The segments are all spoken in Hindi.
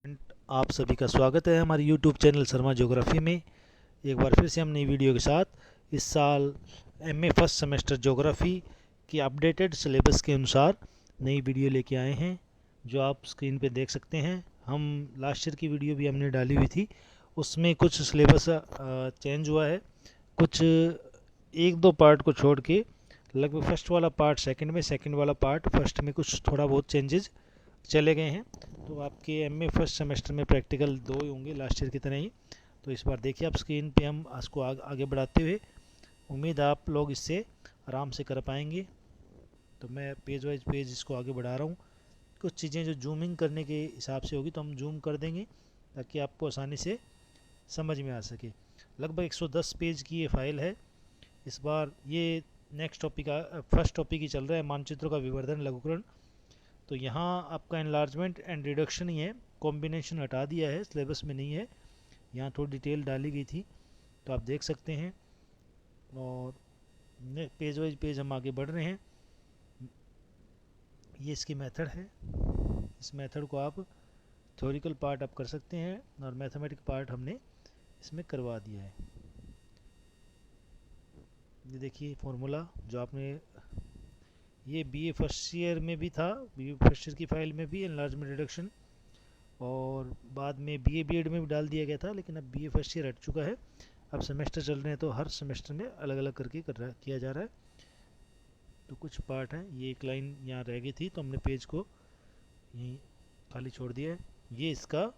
आप सभी का स्वागत है हमारे YouTube चैनल शर्मा ज्योग्राफी में। एक बार फिर से हम नई वीडियो के साथ इस साल एमए फर्स्ट सेमेस्टर ज्योग्राफी की अपडेटेड सिलेबस के अनुसार नई वीडियो लेके आए हैं, जो आप स्क्रीन पे देख सकते हैं। हम लास्ट ईयर की वीडियो भी हमने डाली हुई थी, उसमें कुछ सिलेबस चेंज हुआ है। कुछ एक दो पार्ट को छोड़ के लगभग फर्स्ट वाला पार्ट सेकंड में, सेकंड वाला पार्ट फर्स्ट में कुछ थोड़ा बहुत चेंजेस चले गए हैं। तो आपके एमए फर्स्ट सेमेस्टर में प्रैक्टिकल दो ही होंगे लास्ट ईयर की तरह ही। तो इस बार देखिए आप स्क्रीन पे हम इसको आगे बढ़ाते हुए, उम्मीद आप लोग इससे आराम से कर पाएंगे। तो मैं पेज वाइज पेज इसको आगे बढ़ा रहा हूँ। कुछ चीज़ें जो जूमिंग करने के हिसाब से होगी तो हम जूम कर देंगे ताकि आपको आसानी से समझ में आ सके। लगभग 110 पेज की ये फाइल है। इस बार ये नेक्स्ट टॉपिक फर्स्ट टॉपिक ही चल रहा है, मानचित्रों का विवर्धन लघुकरण। तो यहाँ आपका एनलार्जमेंट एंड रिडक्शन ही है, कॉम्बिनेशन हटा दिया है, सिलेबस में नहीं है। यहाँ थोड़ी डिटेल डाली गई थी तो आप देख सकते हैं। और पेज वाइज पेज हम आगे बढ़ रहे हैं। ये इसकी मेथड है। इस मेथड को आप थ्योरिकल पार्ट आप कर सकते हैं और मैथमेटिक पार्ट हमने इसमें करवा दिया है। ये देखिए फॉर्मूला जो आपने, ये बीए फर्स्ट ईयर में भी था, बीए फर्स्ट ईयर की फाइल में भी एनलार्जमेंट रिडक्शन, और बाद में बीए बीएड में भी डाल दिया गया था, लेकिन अब बीए फर्स्ट ईयर हट चुका है। अब सेमेस्टर चल रहे हैं तो हर सेमेस्टर में अलग अलग करके किया जा रहा है। तो कुछ पार्ट हैं, ये एक लाइन यहाँ रह गई थी तो हमने पेज को यहीं खाली छोड़ दिया है। ये इसका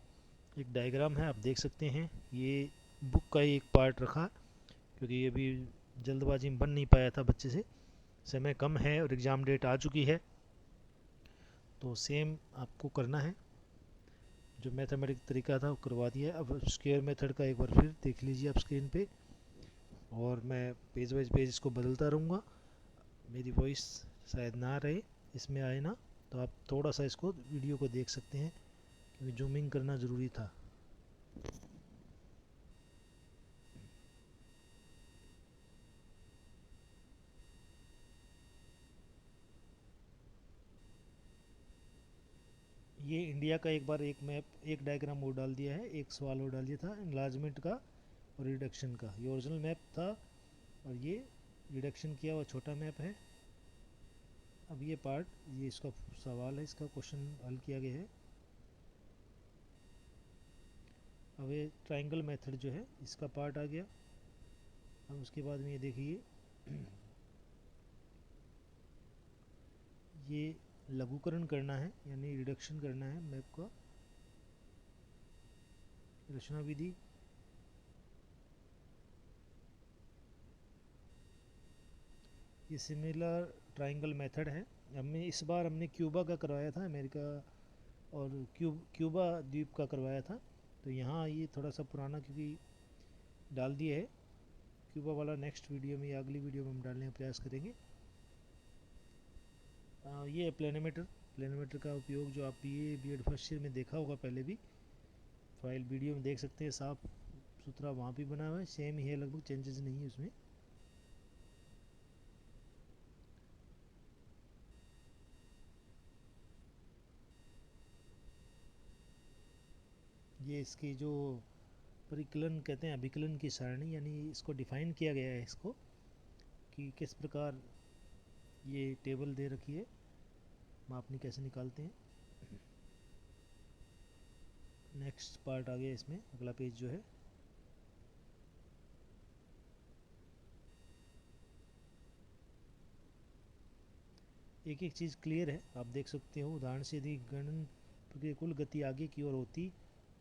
एक डायग्राम है, आप देख सकते हैं। ये बुक का ही एक पार्ट रखा क्योंकि ये भी जल्दबाजी में बन नहीं पाया था बच्चे से, समय कम है और एग्ज़ाम डेट आ चुकी है। तो सेम आपको करना है, जो मैथमेटिक तरीका था वो करवा दिया है। अब स्क्वायर मेथड का एक बार फिर देख लीजिए आप स्क्रीन पे, और मैं पेज वाइज पेज इसको बदलता रहूँगा। मेरी वॉइस शायद ना रहे इसमें आए ना, तो आप थोड़ा सा इसको वीडियो को देख सकते हैं क्योंकि जूमिंग करना ज़रूरी था। ये इंडिया का एक बार एक मैप, एक डायग्राम वो डाल दिया है, एक सवाल वो डाल दिया था एनलार्जमेंट का और रिडक्शन का। ये ओरिजिनल मैप था और ये रिडक्शन किया हुआ छोटा मैप है। अब ये पार्ट, ये इसका सवाल है, इसका क्वेश्चन हल किया गया है। अब ये ट्रायंगल मेथड जो है इसका पार्ट आ गया। अब उसके बाद में ये देखिए, ये लघुकरण करना है यानी रिडक्शन करना है मैप का, रचना विधि। ये सिमिलर ट्रायंगल मेथड है। हमने इस बार क्यूबा का करवाया था, अमेरिका और क्यूबा द्वीप का करवाया था। तो यहाँ ये थोड़ा सा पुराना क्योंकि डाल दिया है। क्यूबा वाला नेक्स्ट वीडियो में या अगली वीडियो में हम डालने का प्रयास करेंगे। ये प्लेनोमीटर, प्लेनोमीटर का उपयोग जो आप बी एड फर्स्ट ईयर में देखा होगा पहले भी, फाइल वीडियो में देख सकते हैं, साफ सुथरा वहाँ भी बना हुआ है, सेम ही है, लगभग चेंजेस नहीं है उसमें। ये इसकी जो परिकलन कहते हैं, अभिकलन की सारणी, यानी इसको डिफाइन किया गया है इसको कि किस प्रकार ये टेबल दे रखी है, मापनी कैसे निकालते हैं। नेक्स्ट पार्ट आ गया इसमें, अगला पेज जो है। एक एक चीज़ क्लियर है, आप देख सकते हो। उदाहरण से यदि गणन प्रतिकूल गति आगे की ओर होती,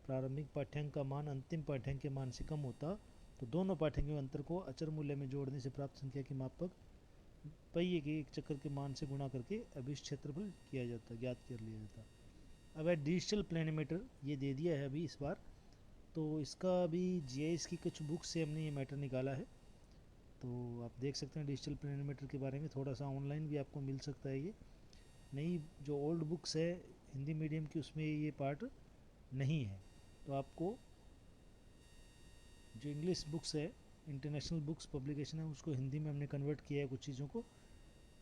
प्रारंभिक पाठ्यांक का मान अंतिम पाठ्यांक के मान से कम होता, तो दोनों पाठ्यांक के अंतर को अचर मूल्य में जोड़ने से प्राप्त संख्या के मापक पहिए के एक चक्कर के मान से गुणा करके अभिष्ट क्षेत्रफल किया जाता, ज्ञात कर लिया जाता। अब है डिजिटल प्लेनीमीटर, ये दे दिया है अभी इस बार। तो इसका अभी जीआईएस की कुछ बुक से हमने ये मैटर निकाला है। तो आप देख सकते हैं डिजिटल प्लेनीमीटर के बारे में थोड़ा सा ऑनलाइन भी आपको मिल सकता है। ये नई जो ओल्ड बुक्स है हिंदी मीडियम की, उसमें ये पार्ट नहीं है। तो आपको जो इंग्लिश बुक्स है, इंटरनेशनल बुक्स पब्लिकेशन है, उसको हिंदी में हमने कन्वर्ट किया है कुछ चीज़ों को,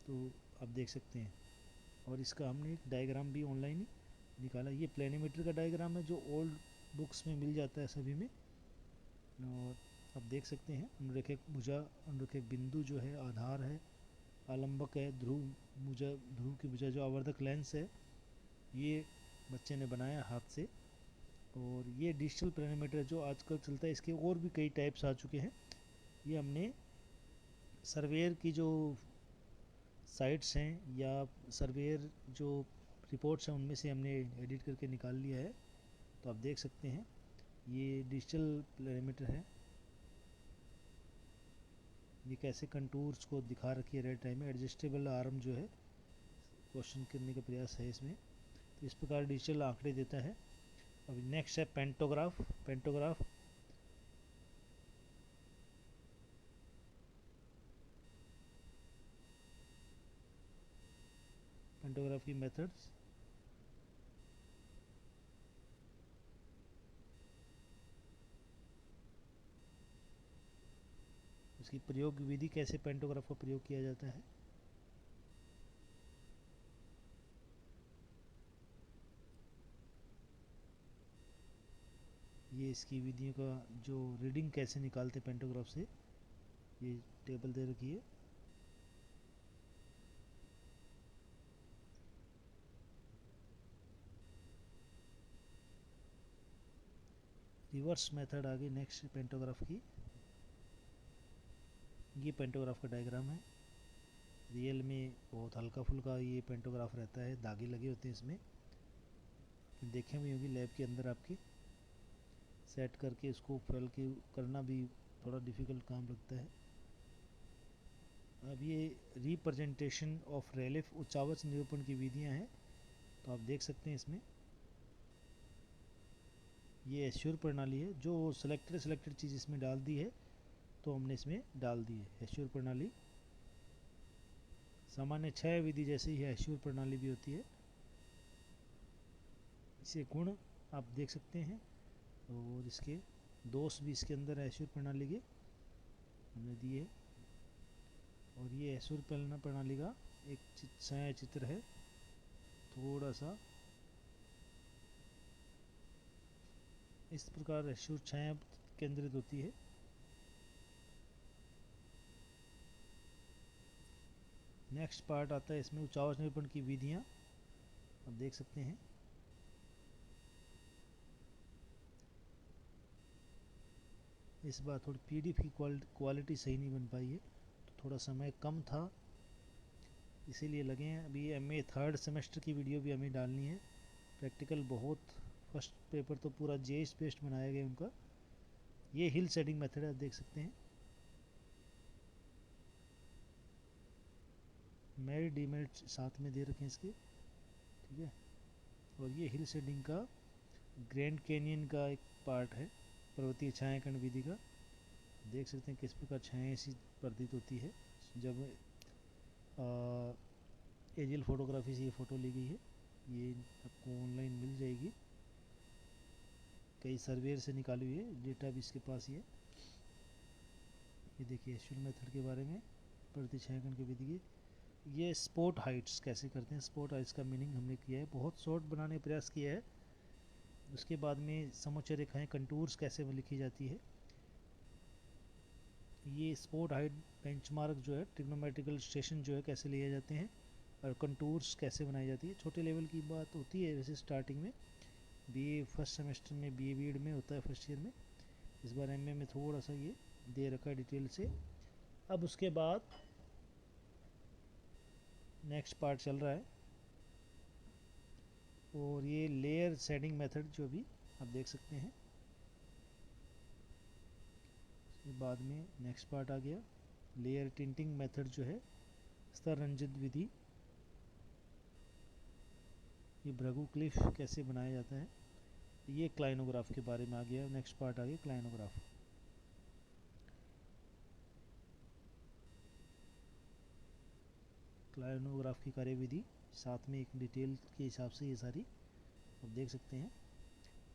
तो आप देख सकते हैं। और इसका हमने एक डायग्राम भी ऑनलाइन ही निकाला। ये प्लेनीमीटर का डायग्राम है जो ओल्ड बुक्स में मिल जाता है सभी में। और आप देख सकते हैं अनुरेखक भुजा, अनुरेखक बिंदु जो है आधार है, आलंबक है, ध्रुव की भुजा जो आवर्धक लेंस है, ये बच्चे ने बनाया हाथ से। और ये डिजिटल प्लेनीमीटर जो आजकल चलता है, इसके और भी कई टाइप्स आ चुके हैं। ये हमने सर्वेयर की जो साइट्स हैं या सर्वेयर जो रिपोर्ट्स हैं उनमें से हमने एडिट करके निकाल लिया है। तो आप देख सकते हैं ये डिजिटल प्लेनीमीटर है। ये कैसे कंटूर्स को दिखा रखी है रेड टाइम में। एडजस्टेबल आर्म जो है क्वेश्चन करने का प्रयास है इसमें। तो इस प्रकार डिजिटल आंकड़े देता है। अब नेक्स्ट है पेंटोग्राफ। पेंटोग्राफ पेंटोग्राफ की मेथड्स। इसकी प्रयोग विधि, कैसे पेंटोग्राफ का प्रयोग किया जाता है। ये इसकी विधियों का जो रीडिंग कैसे निकालते पेंटोग्राफ से, ये टेबल दे रखी है। रिवर्स मेथड आ गई नेक्स्ट पेंटोग्राफ की। ये पेंटोग्राफ का डायग्राम है। रियल में बहुत हल्का फुल्का ये पेंटोग्राफ रहता है, दागे लगे होते हैं इसमें। देखे भी होगी लैब के अंदर आपके, सेट करके इसको फैल के करना भी थोड़ा डिफ़िकल्ट काम लगता है। अब ये रिप्रेजेंटेशन ऑफ रेलिफ उच्चावच निरूपण की विधियां हैं। तो आप देख सकते हैं इसमें ये एश्योर प्रणाली है, जो सिलेक्टेड चीज़ इसमें डाल दी है तो हमने इसमें डाल दी है एश्योर प्रणाली। सामान्य क्षय विधि जैसे ही एश्योर प्रणाली भी होती है। इसे गुण आप देख सकते हैं और इसके दोष भी इसके अंदर एश्योर प्रणाली के हमने दिए। और ये एश्योर प्रणाली का एक छाया चित्र है, थोड़ा सा इस प्रकार एश्योर छाया केंद्रित होती है। नेक्स्ट पार्ट आता है इसमें उच्चावच निरूपण की विधियां। आप देख सकते हैं इस बार थोड़ी पीडीएफ की क्वालिटी सही नहीं बन पाई है, तो थोड़ा समय कम था इसीलिए लगे हैं। अभी एमए थर्ड सेमेस्टर की वीडियो भी हमें डालनी है। प्रैक्टिकल बहुत, फर्स्ट पेपर तो पूरा जेएस बेस्ड बनाया गया उनका। ये हिल शेडिंग मेथड है, आप देख सकते हैं। मेरिट डीमेरिट साथ में दे रखे हैं इसके, ठीक है। और ये हिल शेडिंग का ग्रैंड कैनियन का एक पार्ट है, पर्वतीय छायांकन विधि का। देख सकते हैं किस प्रकार छाया ऐसी प्रतीत होती है जब एरियल फोटोग्राफी से ये फ़ोटो ली गई है। ये आपको ऑनलाइन मिल जाएगी, कई सर्वेयर से निकाली हुई है, डेटा भी इसके पास ही है। ये देखिए एश्योर मेथड के बारे में, पर्वतीय छायांकन की विधि की। ये स्पॉट हाइट्स कैसे करते हैं, स्पॉट हाइट्स का मीनिंग हमने किया है, बहुत शॉर्ट बनाने का प्रयास किया है। उसके बाद में समुच्चय रेखाएं कंटूर्स कैसे लिखी जाती है। ये स्पॉट हाइट बेंचमार्क जो है, ट्रिग्नोमेट्रिकल स्टेशन जो है कैसे लिए जाते हैं, और कंटूर्स कैसे बनाई जाती है। छोटे लेवल की बात होती है वैसे स्टार्टिंग में, बीए फर्स्ट सेमेस्टर में, बीए बीएड में होता है फर्स्ट ईयर में। इस बार एमए में थोड़ा सा ये दे रखा है डिटेल से। अब उसके बाद नेक्स्ट पार्ट चल रहा है, और ये लेयर शेडिंग मेथड जो भी आप देख सकते हैं। इसके बाद में नेक्स्ट पार्ट आ गया लेयर टिंटिंग मेथड जो है, स्तर रंजित विधि। ये भृगु क्लिफ कैसे बनाया जाता है। ये क्लाइनोग्राफ के बारे में आ गया, नेक्स्ट पार्ट आ गया क्लाइनोग्राफ। क्लाइनोग्राफ की कार्यविधि साथ में एक डिटेल के हिसाब से ये सारी आप देख सकते हैं।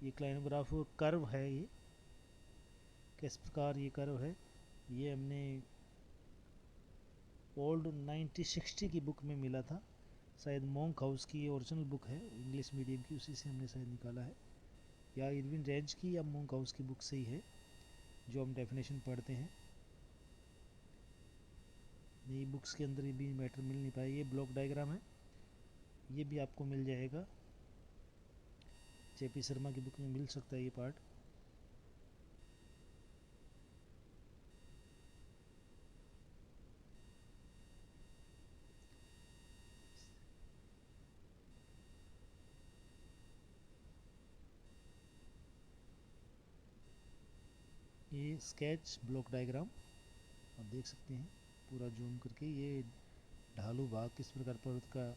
ये क्लाइनोग्राफ कर्व है, ये किस प्रकार ये कर्व है, ये हमने ओल्ड 1960 की बुक में मिला था। शायद मोंक हाउस की ओरिजिनल बुक है इंग्लिश मीडियम की, उसी से हमने शायद निकाला है, या इरविन रेंज की या मोंक हाउस की बुक से ही है जो हम डेफिनेशन पढ़ते हैं। ये बुक्स के अंदर भी मैटर मिल नहीं पाया। ये ब्लॉक डायग्राम है, ये भी आपको मिल जाएगा, जेपी शर्मा की बुक में मिल सकता है ये पार्ट। ये स्केच ब्लॉक डायग्राम आप देख सकते हैं पूरा जूम करके। ये ढालू भाग किस प्रकार पर्वत का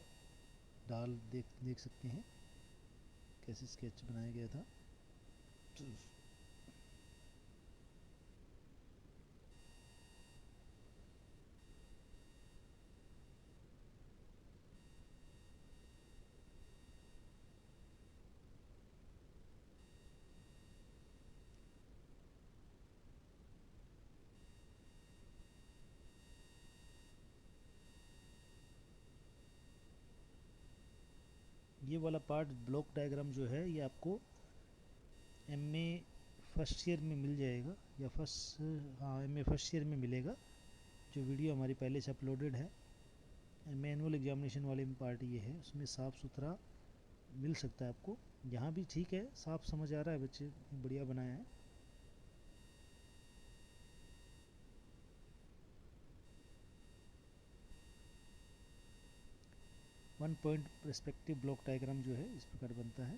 ढाल देख सकते हैं कैसे स्केच बनाया गया था। ये वाला पार्ट ब्लॉक डायग्राम जो है ये आपको एमए फर्स्ट ईयर में मिल जाएगा, या हाँ एमए फर्स्ट ईयर में मिलेगा। जो वीडियो हमारी पहले से अपलोडेड है एमए एनुअल एग्जामिनेशन वाले में पार्ट ये है, उसमें साफ़ सुथरा मिल सकता है आपको। यहाँ भी ठीक है, साफ समझ आ रहा है, बच्चे बढ़िया बनाया है। One point perspective block diagram जो है इस प्रकार बनता है।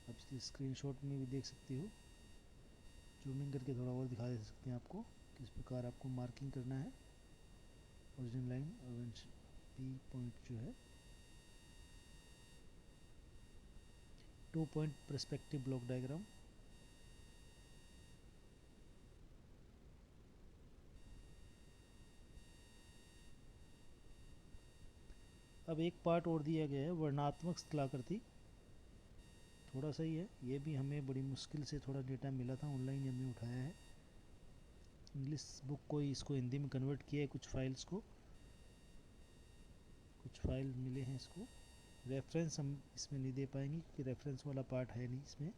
आप इसके स्क्रीनशॉट में भी देख सकते हो, जूमिंग करके थोड़ा और दिखा दे सकते हैं आपको किस प्रकार आपको मार्किंग करना है। ओरिजिनल लाइन और पी पॉइंट जो है 2 पॉइंट पर्सपेक्टिव ब्लॉक डायग्राम। अब एक पार्ट और दिया गया है वर्णात्मक स्थलाकृति, थोड़ा सा ही है ये भी, हमें बड़ी मुश्किल से थोड़ा डेटा मिला था, ऑनलाइन हमने उठाया है। इंग्लिश बुक को ही इसको हिंदी में कन्वर्ट किया है, कुछ फाइल्स को, कुछ फाइल मिले हैं इसको। रेफरेंस हम इसमें नहीं दे पाएंगे क्योंकि रेफरेंस वाला पार्ट है नहीं इसमें।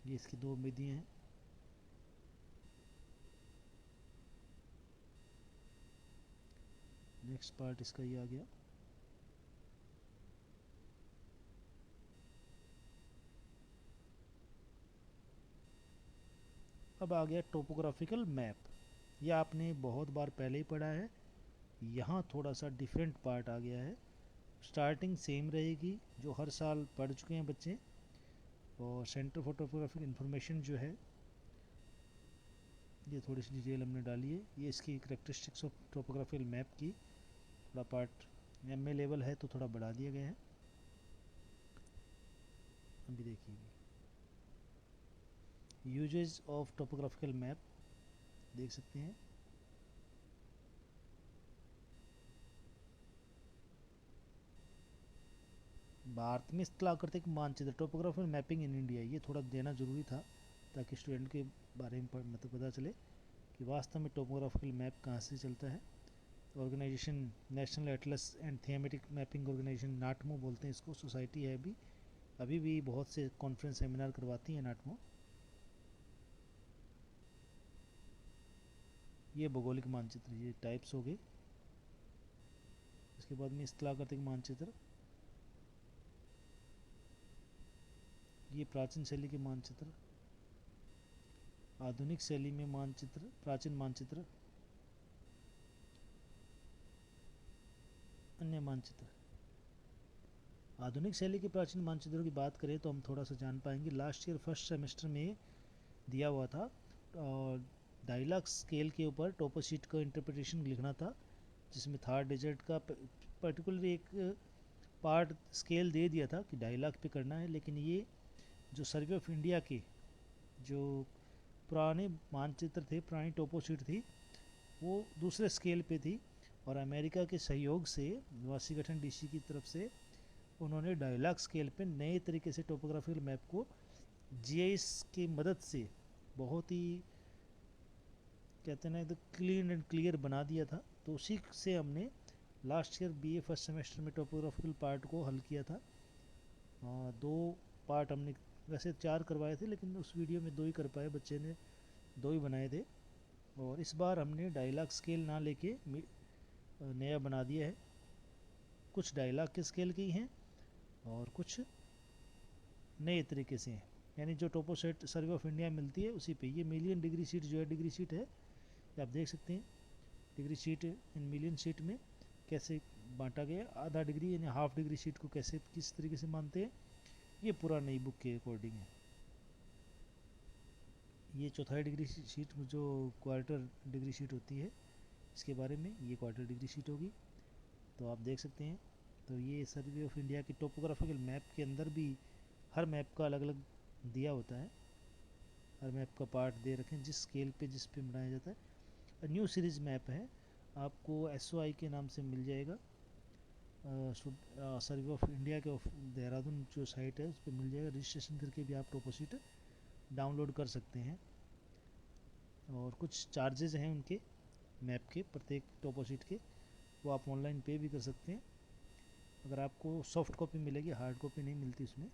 ये इसकी दो विधियाँ हैं। नेक्स्ट पार्ट इसका ये आ गया। अब आ गया टोपोग्राफिकल मैप। ये आपने बहुत बार पहले ही पढ़ा है, यहाँ थोड़ा सा डिफरेंट पार्ट आ गया है। स्टार्टिंग सेम रहेगी जो हर साल पढ़ चुके हैं बच्चे, और सेंटर फॉर टोपोग्राफिक इंफॉर्मेशन जो है ये थोड़ी सी डिटेल हमने डाली है। ये इसकी करेक्टरिस्टिक्स ऑफ टोपोग्राफिकल मैप की थोड़ा पार्ट एमए लेवल है तो थोड़ा बढ़ा दिया गया है। अभी देखिए यूजेज ऑफ टोपोग्राफिकल मैप देख सकते हैं। भारत में स्थलाकृतिक मानचित्र टोपोग्राफिकल मैपिंग इन इंडिया, ये थोड़ा देना ज़रूरी था ताकि स्टूडेंट के बारे में मतलब पता चले कि वास्तव में टोपोग्राफिकल मैप कहाँ से चलता है। Organisation national atlas and thematic mapping organisation, NATMO बोलते हैं इसको, सोसाइटी है अभी भी बहुत से कॉन्फ्रेंस सेमिनार करवाती है नाटमो। ये भौगोलिक मानचित्र, ये टाइप्स हो गए। इसके बाद में स्थलाकृतिक मानचित्र, ये प्राचीन शैली के मानचित्र, आधुनिक शैली में मानचित्र, प्राचीन मानचित्र, अन्य मानचित्र। आधुनिक शैली के प्राचीन मानचित्रों की बात करें तो हम थोड़ा सा जान पाएंगे। लास्ट ईयर फर्स्ट सेमेस्टर में दिया हुआ था और डायलॉग स्केल के ऊपर टोपोशीट का इंटरप्रिटेशन लिखना था, जिसमें थर्ड डिजिट का पर्टिकुलर एक पार्ट स्केल दे दिया था कि डायलॉग पे करना है। लेकिन ये जो सर्वे ऑफ इंडिया के जो पुराने मानचित्र थे, पुरानी टोपोशीट थी, वो दूसरे स्केल पे थी, और अमेरिका के सहयोग से निवासी गठन डीसी की तरफ से उन्होंने डायलॉग स्केल पे नए तरीके से टोपोग्राफिकल मैप को जीआईएस की मदद से बहुत ही कहते हैं ना तो क्लीन एंड क्लियर बना दिया था। तो उसी से हमने last year BA first semester में टोपोग्राफिकल पार्ट को हल किया था। 2 पार्ट हमने, वैसे 4 करवाए थे लेकिन उस वीडियो में 2 ही कर पाए, बच्चे ने 2 ही बनाए थे। और इस बार हमने डायलॉग स्केल ना लेके नया बना दिया है। कुछ डायलॉग के स्केल की हैं और कुछ नए तरीके से हैं, यानी जो टोपो सेट सर्वे ऑफ इंडिया मिलती है उसी पे। ये मिलियन डिग्री शीट जो है, डिग्री शीट है, आप देख सकते हैं degree sheet in million sheet में कैसे बांटा गया। आधा डिग्री यानी हाफ डिग्री शीट को कैसे किस तरीके से मानते हैं, ये पूरा नई बुक के अकॉर्डिंग है। ये चौथाई डिग्री शीट जो क्वार्टर डिग्री शीट होती है इसके बारे में, ये क्वार्टर डिग्री शीट होगी। तो आप देख सकते हैं। तो ये सर्वे ऑफ इंडिया की टोपोग्राफिकल मैप के अंदर भी हर मैप का अलग अलग दिया होता है, हर मैप का पार्ट दे रखें जिस स्केल पे जिस पे बनाया जाता है। न्यू सीरीज मैप है, आपको SOI के नाम से मिल जाएगा। सर्वे ऑफ इंडिया के देहरादून जो साइट है उस पर मिल जाएगा। रजिस्ट्रेशन करके भी आप टोपोशीट डाउनलोड कर सकते हैं। और कुछ चार्जेस हैं उनके मैप के, प्रत्येक टोपोशीट के, वो आप ऑनलाइन पे भी कर सकते हैं। अगर आपको सॉफ्ट कॉपी मिलेगी, हार्ड कॉपी नहीं मिलती उसमें,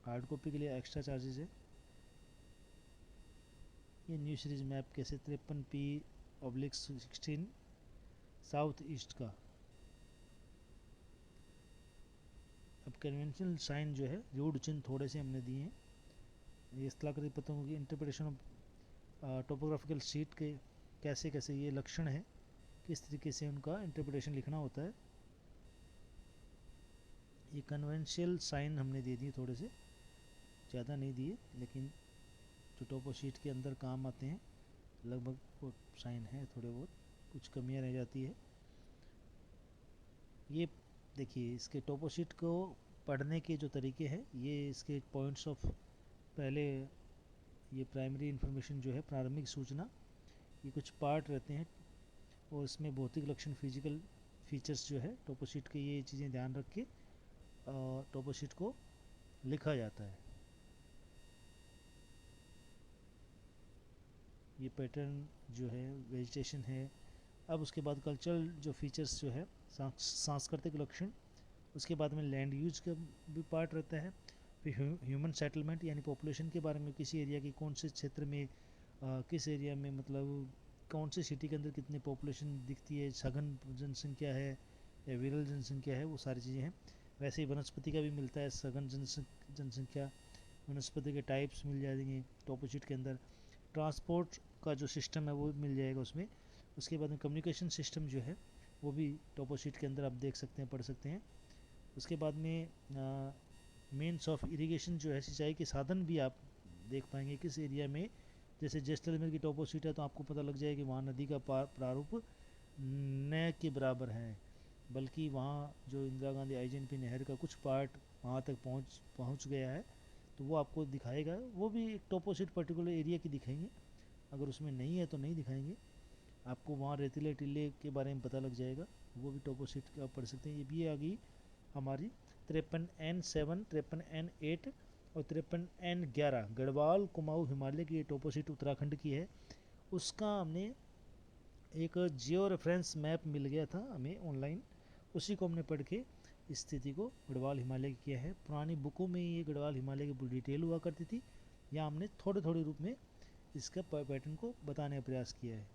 हार्ड कॉपी के लिए एक्स्ट्रा चार्जेस है। ये न्यू सीरीज मैप कैसे 53P/16 साउथ ईस्ट का। अब कन्वेंशनल साइन जो है, रूढ़ चिन्ह थोड़े से हमने दिए हैं। ये स्थलाकृति पतंगों की इंटरप्रिटेशन ऑफ टोपोग्राफिकल शीट के कैसे कैसे ये लक्षण है, किस तरीके से उनका इंटरप्रिटेशन लिखना होता है। ये कन्वेंशनल साइन हमने दे दिए, थोड़े से ज़्यादा नहीं दिए, लेकिन जो टोपो शीट के अंदर काम आते हैं लगभग वो साइन है, थोड़े बहुत कुछ कमियाँ रह जाती है। ये देखिए इसके टोपो शीट को पढ़ने के जो तरीके हैं, ये इसके पॉइंट्स ऑफ, पहले ये प्राइमरी इंफॉर्मेशन जो है, प्रारंभिक सूचना, ये कुछ पार्ट रहते हैं और इसमें भौतिक लक्षण, फिजिकल फीचर्स जो है टोपो शीट के, ये चीज़ें ध्यान रख के टोपो शीट को लिखा जाता है। ये पैटर्न जो है, वेजिटेशन है। अब उसके बाद कल्चरल जो फीचर्स जो है, सांस्कृतिक लक्षण, उसके बाद में लैंड यूज का भी पार्ट रहता है। फिर ह्यूमन सेटलमेंट यानी पॉपुलेशन के बारे में, किसी एरिया की कौन से क्षेत्र में किस एरिया में, मतलब कौन से सिटी के अंदर कितनी पॉपुलेशन दिखती है, सघन जनसंख्या है या विरल जनसंख्या है, वो सारी चीज़ें हैं। वैसे ही वनस्पति का भी मिलता है, सघन जनसंख्या, वनस्पति के टाइप्स मिल जाएंगे टोपोशीट के अंदर। ट्रांसपोर्ट का जो सिस्टम है वो मिल जाएगा उसमें। उसके बाद में कम्युनिकेशन सिस्टम जो है वो भी टोपोशीट के अंदर आप देख सकते हैं, पढ़ सकते हैं। उसके बाद में मेंस ऑफ इरिगेशन जो है, सिंचाई के साधन भी आप देख पाएंगे किस एरिया में। जैसे जैसलमेर की टोपोशीट है तो आपको पता लग जाएगा कि वहाँ नदी का प्रारूप न के बराबर है, बल्कि वहाँ जो इंदिरा गांधी IGNP नहर का कुछ पार्ट वहाँ तक पहुँच गया है, तो वो आपको दिखाएगा। वो भी एक टोपोशीट पर्टिकुलर एरिया की दिखाएंगे, अगर उसमें नहीं है तो नहीं दिखाएंगे। आपको वहाँ रेतीले टीले के बारे में पता लग जाएगा, वो भी टोपोशीट का पढ़ सकते हैं। ये भी आ गई हमारी 53N7, 53N8 और 53N11 गढ़वाल कुमाऊं हिमालय की। ये टोपोशीट उत्तराखंड की है, उसका हमने एक जियो रेफरेंस मैप मिल गया था हमें ऑनलाइन, उसी को हमने पढ़ के स्थिति को गढ़वाल हिमालय की किया है। पुरानी बुकों में ये गढ़वाल हिमालय की पूरी डिटेल हुआ करती थी, या हमने थोड़े थोड़े रूप में इसका पैटर्न को बताने का प्रयास किया है।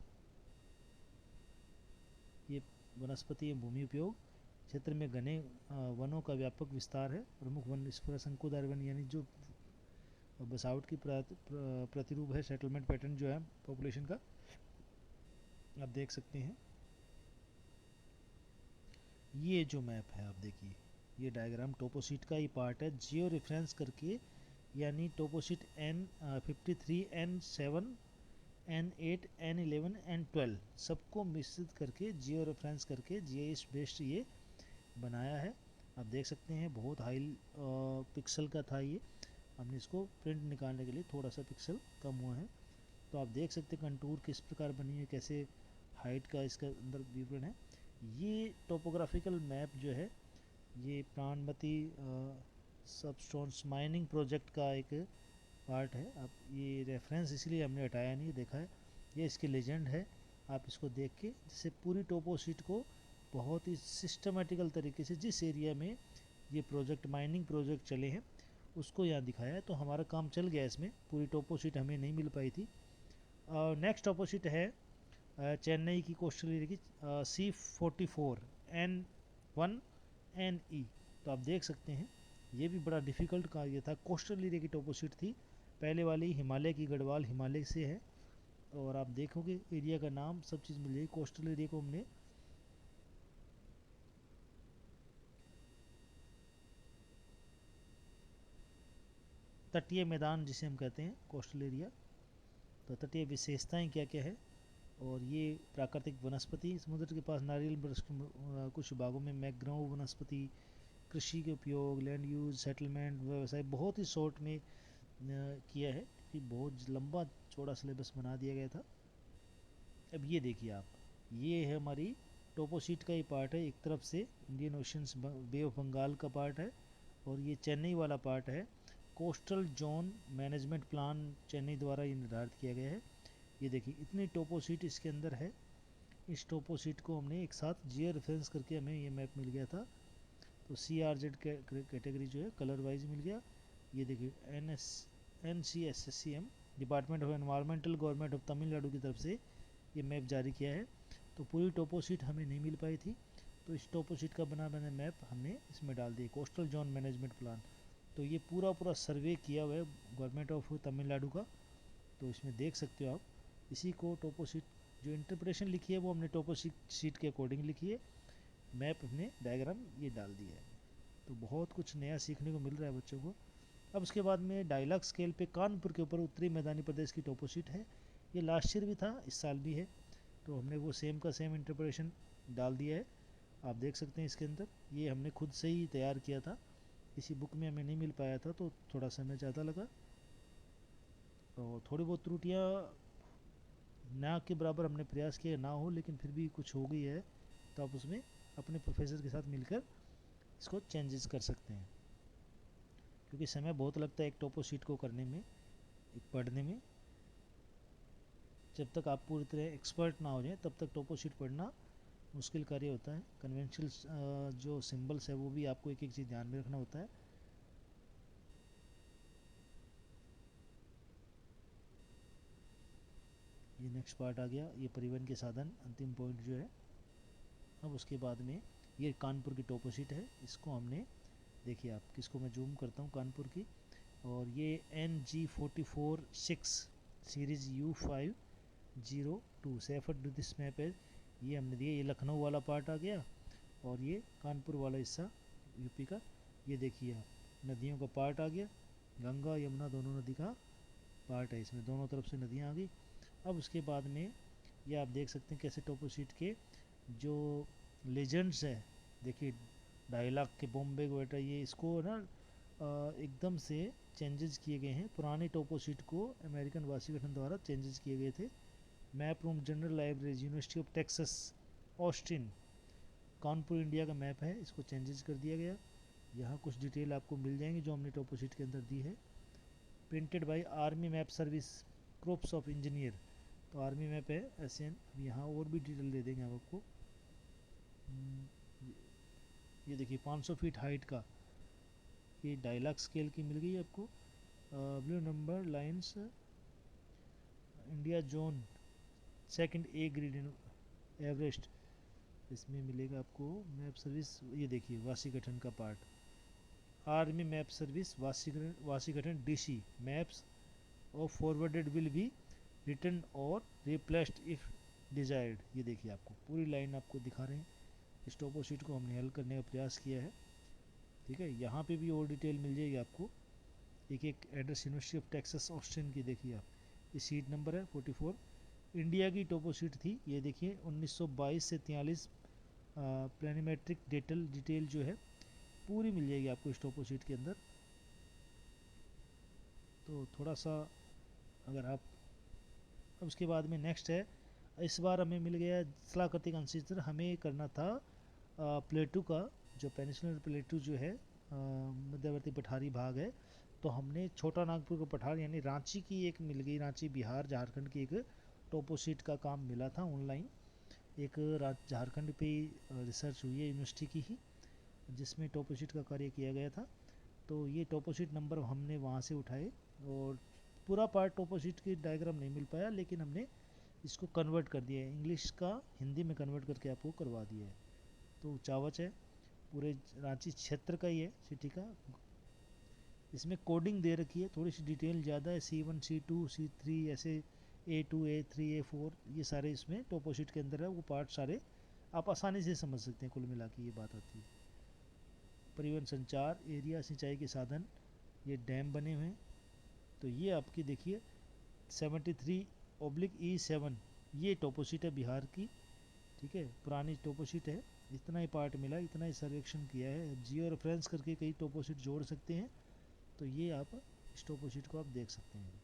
ये वनस्पति एवं भूमि उपयोग क्षेत्र में घने वनों का व्यापक विस्तार है। प्रमुख वन इस पर शंकुधारी वन, यानी जो बसावट की प्रतिरूप है, सेटलमेंट पैटर्न जो है पॉपुलेशन का, आप देख सकते हैं। ये जो मैप है आप देखिए, ये डायग्राम टोपोशीट का ही पार्ट है, जियो रेफरेंस करके, यानी toposheet N53, N7, N8, N11, N12 सबको मिश्रित करके जियो रेफरेंस करके GIS बेस्ड ये बनाया है। आप देख सकते हैं बहुत हाई पिक्सल का था ये, हमने इसको प्रिंट निकालने के लिए थोड़ा सा पिक्सल कम हुआ है। तो आप देख सकते हैं कंटूर किस प्रकार बनी है, कैसे हाइट का इसका अंदर विवरण है। ये टोपोग्राफिकल मैप जो है, ये प्राणमती सबस्टोन्स माइनिंग प्रोजेक्ट का एक पार्ट है। आप ये रेफरेंस इसलिए हमने हटाया नहीं, देखा है, ये इसके लेजेंड है। आप इसको देख के जैसे पूरी टोपो शीट को बहुत ही सिस्टमेटिकल तरीके से जिस एरिया में ये प्रोजेक्ट माइनिंग प्रोजेक्ट चले हैं उसको यहाँ दिखाया है। तो हमारा काम चल गया इसमें, पूरी टोपो शीट हमें नहीं मिल पाई थी। नेक्स्ट टोपो शीट है चेन्नई की कोस्टल एरिया की C44N1NE। तो आप देख सकते हैं ये भी बड़ा डिफ़िकल्ट कार्य था, कोस्टल एरिया की टोपो शीट थी। पहले वाली हिमालय की गढ़वाल हिमालय से है, और आप देखोगे एरिया का नाम सब चीज़ मिल जाएगी। कोस्टल एरिया को हमने तटीय मैदान जिसे हम कहते हैं कोस्टल एरिया, तो तटीय विशेषताएं क्या क्या है, और ये प्राकृतिक वनस्पति, समुद्र के पास नारियल वृक्ष कुछ भागों में मैंग्रोव वनस्पति, कृषि के उपयोग, लैंड यूज, सेटलमेंट, व्यवसाय, बहुत ही शॉर्ट में किया है कि बहुत लंबा चौड़ा सिलेबस बना दिया गया था। अब ये देखिए आप, ये है हमारी टोपो शीट का ही पार्ट है। एक तरफ से Indian oceans bay of Bengal का पार्ट है, और ये चेन्नई वाला पार्ट है। Coastal zone management plan Chennai द्वारा ये निर्धारित किया गया है। ये देखिए इतनी टोपो शीट इसके अंदर है। इस टोपो शीट को हमने एक साथ जियो रेफरेंस करके हमें ये मैप मिल गया था। तो CRZ कैटेगरी जो है कलर वाइज मिल गया। ये देखिए NCSSCM department of environmental government of Tamil Nadu की तरफ से ये मैप जारी किया है। तो पूरी टोपो शीट हमें नहीं मिल पाई थी, तो इस टोपो शीट का बना मैप हमने इसमें डाल दिया, कोस्टल जोन मैनेजमेंट प्लान। तो ये पूरा सर्वे किया हुआ है गवर्नमेंट ऑफ तमिलनाडु का। तो इसमें देख सकते हो आप, इसी को टोपो शीट जो इंटरप्रिटेशन लिखी है वो हमने टोपो शीट के अकॉर्डिंग लिखी है। मैप हमने डायग्राम ये डाल दिया है। तो बहुत कुछ नया सीखने को मिल रहा है बच्चों को। अब उसके बाद में डायलॉग स्केल पे कानपुर के ऊपर उत्तरी मैदानी प्रदेश की टोपो शीट है। ये लास्ट ईयर भी था, इस साल भी है, तो हमने वो सेम का सेम इंटरप्रिटेशन डाल दिया है। आप देख सकते हैं इसके अंदर, ये हमने खुद से ही तैयार किया था, किसी बुक में हमें नहीं मिल पाया था, तो थोड़ा समय ज़्यादा लगा। और थोड़ी बहुत त्रुटियाँ ना के बराबर हमने प्रयास किया ना हो, लेकिन फिर भी कुछ हो गई है, तो आप उसमें अपने प्रोफेसर के साथ मिलकर इसको चेंजेस कर सकते हैं, क्योंकि समय बहुत लगता है एक टोपो शीट को करने में, एक पढ़ने में। जब तक आप पूरी तरह एक्सपर्ट ना हो जाए तब तक टोपो शीट पढ़ना मुश्किल कार्य होता है। कन्वेंशनल जो सिंबल्स है वो भी आपको एक एक चीज़ ध्यान में रखना होता है। ये नेक्स्ट पार्ट आ गया, ये परिवहन के साधन, अंतिम पॉइंट जो है। अब उसके बाद में ये कानपुर की टोपो शीट है, इसको हमने देखिए आप, किसको मैं जूम करता हूँ कानपुर की, और ये NG44-6 series U502 safer to this map है, ये हमने दिया। ये लखनऊ वाला पार्ट आ गया, और ये कानपुर वाला हिस्सा यूपी का। ये देखिए आप, नदियों का पार्ट आ गया, गंगा यमुना दोनों नदी का पार्ट है इसमें, दोनों तरफ से नदियाँ आ गई। अब उसके बाद में ये आप देख सकते हैं कैसे टोपो शीट के जो लेजेंड्स है, देखिए डायलॉग के बॉम्बे गोएटा, ये इसको ना एकदम से चेंजेस किए गए हैं। पुराने टोपो शीट को अमेरिकन वाशिंगटन द्वारा चेंजेस किए गए थे। Map room general library university of Texas Austin Kanpur India का मैप है, इसको चेंजेस कर दिया गया। यहाँ कुछ डिटेल आपको मिल जाएंगी जो हमने टोपो शीट के अंदर दी है। Printed by army map service crops of engineer, तो आर्मी मैप है SN। यहाँ और भी डिटेल दे देंगे हम आपको। ये देखिए 500 फीट हाइट का, ये डायलॉग स्केल की मिल गई आपको। Blue number lines India zone second A grade Everest, इसमें मिलेगा आपको मैप सर्विस। ये देखिए वाशीगठन का part, army map service Washington DC maps of forwarded will be return और रिप्लेस्ड इफ डिजायर्ड। ये देखिए आपको पूरी लाइन आपको दिखा रहे हैं। इस टोपो शीट को हमने हल करने का प्रयास किया है, ठीक है। यहाँ पे भी और डिटेल मिल जाएगी आपको, एक एक address university of Texas Austin की देखिए आप, ये सीट नंबर है 44। इंडिया की टोपो शीट थी, ये देखिए 1922 से 43 प्लानिमेट्रिक डिटेल जो है पूरी मिल जाएगी आपको इस टोपो शीट के अंदर। तो थोड़ा सा अगर आप, अब उसके बाद में नेक्स्ट है, इस बार हमें मिल गया स्थलाकृतिक अंशित्र, हमें करना था प्लेटू का, जो पेनिसुलर प्लेटू जो है मध्यवर्ती पठारी भाग है। तो हमने छोटा नागपुर का पठार यानी रांची की एक मिल गई, रांची बिहार झारखंड की एक टोपो शीट का काम मिला था ऑनलाइन। एक झारखंड पे रिसर्च हुई है यूनिवर्सिटी की ही, जिसमें टोपोशीट का कार्य किया गया था। तो ये टोपोशीट नंबर हमने वहाँ से उठाए, और पूरा पार्ट टोपोशीट की डायग्राम नहीं मिल पाया, लेकिन हमने इसको कन्वर्ट कर दिया है, इंग्लिश का हिंदी में कन्वर्ट करके आपको करवा दिया है। तो चावच है, पूरे रांची क्षेत्र का ही है, सिटी का। इसमें कोडिंग दे रखी है, थोड़ी सी डिटेल ज़्यादा है, C1 C2 C3 ऐसे A2 A3 A4 ये सारे इसमें टोपोशीट के अंदर है। वो पार्ट सारे आप आसानी से समझ सकते हैं। कुल मिला के ये बात आती है। परिवहन, संचार, एरिया, सिंचाई के साधन, ये डैम बने हुए हैं। तो ये आपकी देखिए 73/E7 ये टोपोशीट है बिहार की, ठीक है, पुरानी टोपोशीट है। इतना ही पार्ट मिला, इतना ही सर्वेक्षण किया है। जियो रेफरेंस करके कई टोपोशीट जोड़ सकते हैं। तो ये आप इस टोपोशीट को आप देख सकते हैं।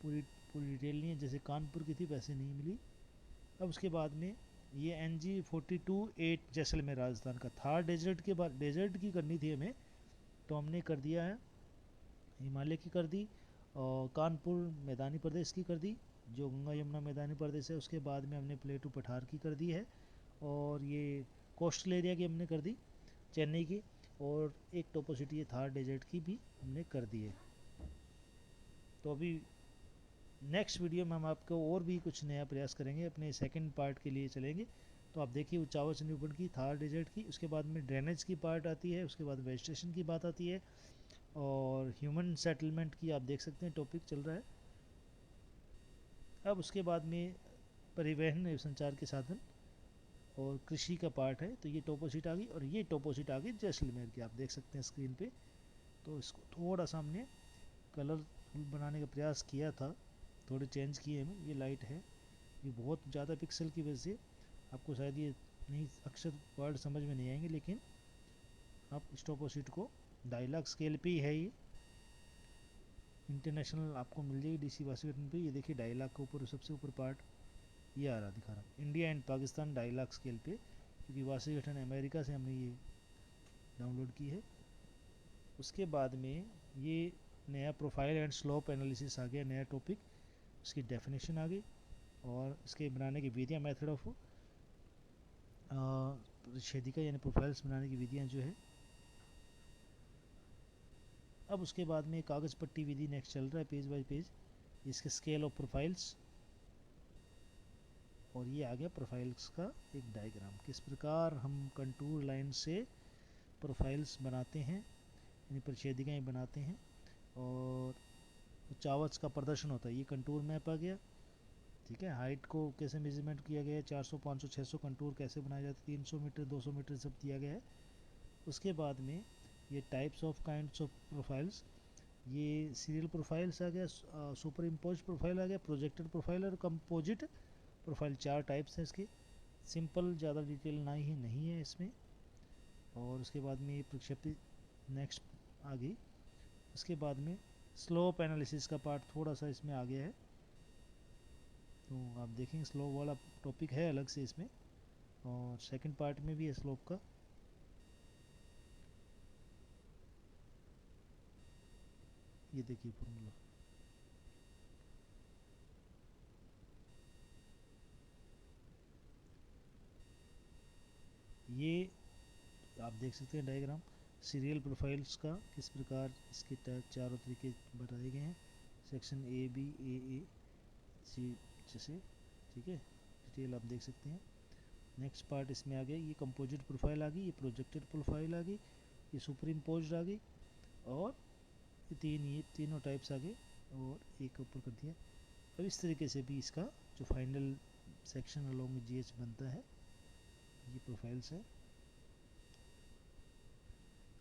पूरी पूरी डिटेल नहीं है, जैसे कानपुर की थी वैसे नहीं मिली। अब उसके बाद में ये NG42-8 जैसलमेर राजस्थान का थार डेजर्ट के बाद, डेजर्ट की करनी थी हमें, तो हमने कर दिया है, हिमालय की कर दी, और कानपुर मैदानी प्रदेश की कर दी, जो गंगा यमुना मैदानी प्रदेश है। उसके बाद में हमने प्लेटू पठार की कर दी है, और ये कोस्टल एरिया की हमने कर दी, चेन्नई की। और एक टोपोसिटी ये थार डेजर्ट की भी हमने कर दी है। तो अभी नेक्स्ट वीडियो में हम आपको और भी कुछ नया प्रयास करेंगे, अपने सेकंड पार्ट के लिए चलेंगे। तो आप देखिए उचावच निरूपण की, थार डेजर्ट की, उसके बाद में ड्रेनेज की पार्ट आती है, उसके बाद वेजिटेशन की बात आती है, और ह्यूमन सेटलमेंट की आप देख सकते हैं टॉपिक चल रहा है। अब उसके बाद में परिवहन एवं संचार के साधन और कृषि का पार्ट है। तो ये टोपोशीट आ गई, और ये टोपोशीट आ गई जैसलमेर की, आप देख सकते हैं स्क्रीन पे। तो इसको थोड़ा सा हमने कलरफुल बनाने का प्रयास किया था, थोड़े चेंज किए हैं। ये लाइट है, ये बहुत ज़्यादा पिक्सल की वजह से आपको शायद ये नहीं, अक्षर वर्ड समझ में नहीं आएंगे, लेकिन आप इस टोपोशीट को डायलॉग स्केल पे ही है, ये इंटरनेशनल आपको मिल जाएगी DC वाशिंगटन पे। ये देखिए डायलॉग के ऊपर सबसे ऊपर पार्ट ये आ रहा, दिखा रहा India and Pakistan dialogue scale पे, क्योंकि वाशिंगटन अमेरिका से हमने ये डाउनलोड की है। उसके बाद में ये नया प्रोफाइल एंड स्लोप एनालिसिस आ गया, नया टॉपिक, उसकी डेफिनेशन आ गई, और इसके बनाने की विधियाँ, मेथड ऑफ छेदिका यानी प्रोफाइल्स बनाने की विधियाँ जो है। अब उसके बाद में कागज़ पट्टी विधि नेक्स्ट चल रहा है, पेज बाय पेज, इसके स्केल ऑफ प्रोफाइल्स। और ये आ गया प्रोफाइल्स का एक डायग्राम, किस प्रकार हम कंटूर लाइन से प्रोफाइल्स बनाते हैं, यानी प्रच्छेदिकाएँ बनाते हैं, और चावच का प्रदर्शन होता है। ये कंटूर मैप आ गया, ठीक है। हाइट को कैसे मेजरमेंट किया गया है, 400 500 600 कंटूर कैसे बनाए जाते हैं, 300 मीटर 200 मीटर सब दिया गया है। उसके बाद में ये types of kinds of profiles, ये सीरियल प्रोफाइल्स आ गया, सुपर इम्पोज प्रोफाइल आ गया, प्रोजेक्टेड प्रोफाइल और कंपोजिट प्रोफाइल, 4 टाइप्स हैं इसके। सिंपल, ज़्यादा डिटेल ना ही नहीं है इसमें। और उसके बाद में ये प्रक्षेपित नेक्स्ट आ गई। उसके बाद में स्लोप एनालिसिस का पार्ट थोड़ा सा इसमें आ गया है। तो आप देखेंगे स्लोप वाला टॉपिक है अलग से इसमें, और सेकंड पार्ट में भी है स्लोप का। ये देखिए फॉर्मूला, ये आप देख सकते हैं डायग्राम सीरियल प्रोफाइल्स का, किस प्रकार इसके चारों तरीके बताए गए हैं, section A B A A C जैसे, ठीक है, डिटेल आप देख सकते हैं। नेक्स्ट पार्ट इसमें आ गया, ये कंपोजिट प्रोफाइल आ गई, ये प्रोजेक्टेड प्रोफाइल आ गई, ये सुपर इम्पोज्ड आ गई, और ये तीनों टाइप्स आ गए, और एक ऊपर कर दिया। अब इस तरीके से भी इसका जो फाइनल सेक्शन अलोंग GH बनता है, ये प्रोफाइल्स है।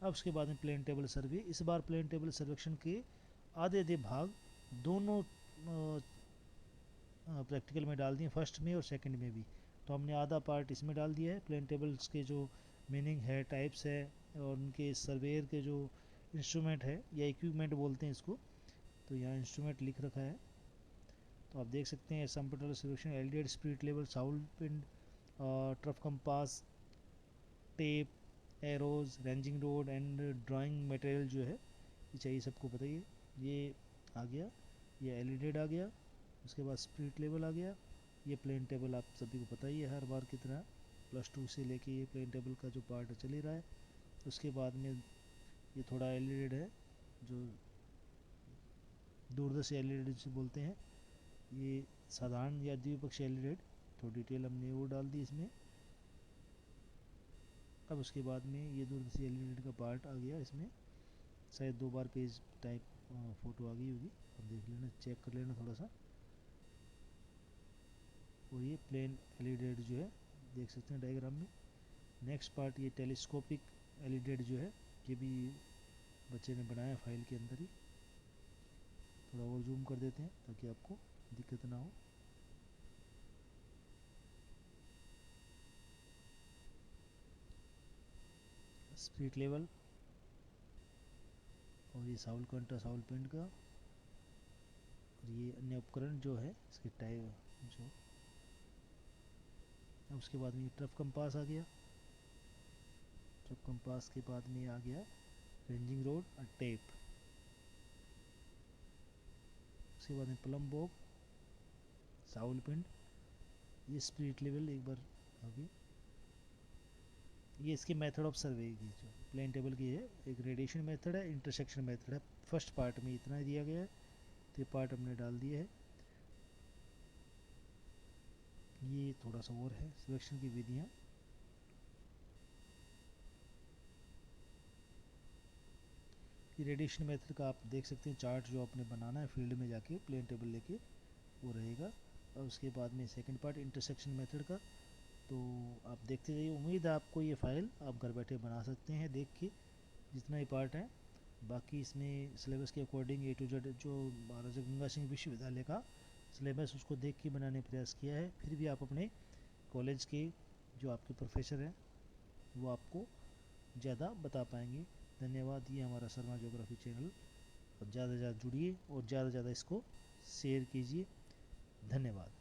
अब उसके बाद में प्लेन टेबल सर्वे, इस बार प्लेन टेबल सर्वेक्षण के आधे आधे भाग दोनों प्रैक्टिकल में डाल दिए, फर्स्ट में और सेकंड में भी। तो हमने आधा पार्ट इसमें डाल दिया है, प्लेन टेबल्स के जो मीनिंग है, टाइप्स है, और उनके सर्वेयर के जो इंस्ट्रूमेंट है या इक्विपमेंट बोलते हैं इसको, तो यहाँ इंस्ट्रूमेंट लिख रखा है। तो आप देख सकते हैं कंप्यूटर सर्वेक्षण, एलडीएड, स्पिरिट लेवल, साउंड पिंड, trough compass, tape, arrows, ranging road and drawing material जो है ये चाहिए, सबको पता ही है। ये आ गया, ये एलईडेड आ गया, उसके बाद स्पिरिट लेवल आ गया, ये प्लेन टेबल आप सभी को पता ही है, हर बार कितना +2 से लेके ये प्लेन टेबल का जो पार्ट चल ही रहा है। उसके बाद में ये थोड़ा एलिडेड है, जो दूरदर्शी एलिडेड से बोलते हैं। ये साधारण या द्विपक्षीय एलिडेड, थोड़ी डिटेल हमने वो डाल दी इसमें। अब उसके बाद में ये दूरदर्शी एलिडेड का पार्ट आ गया इसमें, शायद 2 बार पेज टाइप फ़ोटो आ गई होगी, अब देख लेना, चेक कर लेना थोड़ा सा। और ये प्लेन एलिडेड जो है देख सकते हैं डायग्राम में। नेक्स्ट पार्ट ये टेलीस्कोपिक एलिडेड जो है, ये भी बच्चे ने बनाया फाइल के अंदर ही। थोड़ा और जूम कर देते हैं ताकि आपको दिक्कत ना हो। स्पिरिट लेवल, और ये साउल का अल्ट्रासाउल पिंड का, और ये अन्य उपकरण जो है इसके टाइप जो। अब उसके बाद में ये ट्रफ कंपास आ गया। ट्रफ कंपास के बाद में आ गया रेंजिंग रोड और टेप। उसके बाद में प्लम बॉब, साउल पिंड, ये स्पिरिट लेवल एक बार होगी। ये इसकी मेथड ऑफ सर्वे की जो प्लेन टेबल की है, एक रेडिएशन मेथड है, इंटरसेक्शन मेथड है। फर्स्ट पार्ट में इतना ही दिया गया है, तो ये पार्ट हमने डाल दिया है। ये थोड़ा सा और है सिलेक्शन की विधियाँ। ये रेडिएशन मेथड का आप देख सकते हैं चार्ट, जो आपने बनाना है फील्ड में जाके प्लेन टेबल लेके वो रहेगा। और उसके बाद में सेकंड पार्ट इंटरसेक्शन मेथड का, तो आप देखते जाइए। उम्मीद है आपको ये फाइल आप घर बैठे बना सकते हैं देख के, जितना ही पार्ट है। बाकी इसमें सिलेबस के अकॉर्डिंग A to Z जो महाराजा गंगा सिंह विश्वविद्यालय का सिलेबस उसको देख के बनाने का प्रयास किया है। फिर भी आप अपने कॉलेज के जो आपके प्रोफेसर हैं वो आपको ज़्यादा बता पाएंगे। धन्यवाद। ये हमारा शर्मा ज्योग्राफी चैनल, और ज़्यादा से ज़्यादा जुड़िए और ज़्यादा से ज़्यादा इसको शेयर कीजिए। धन्यवाद।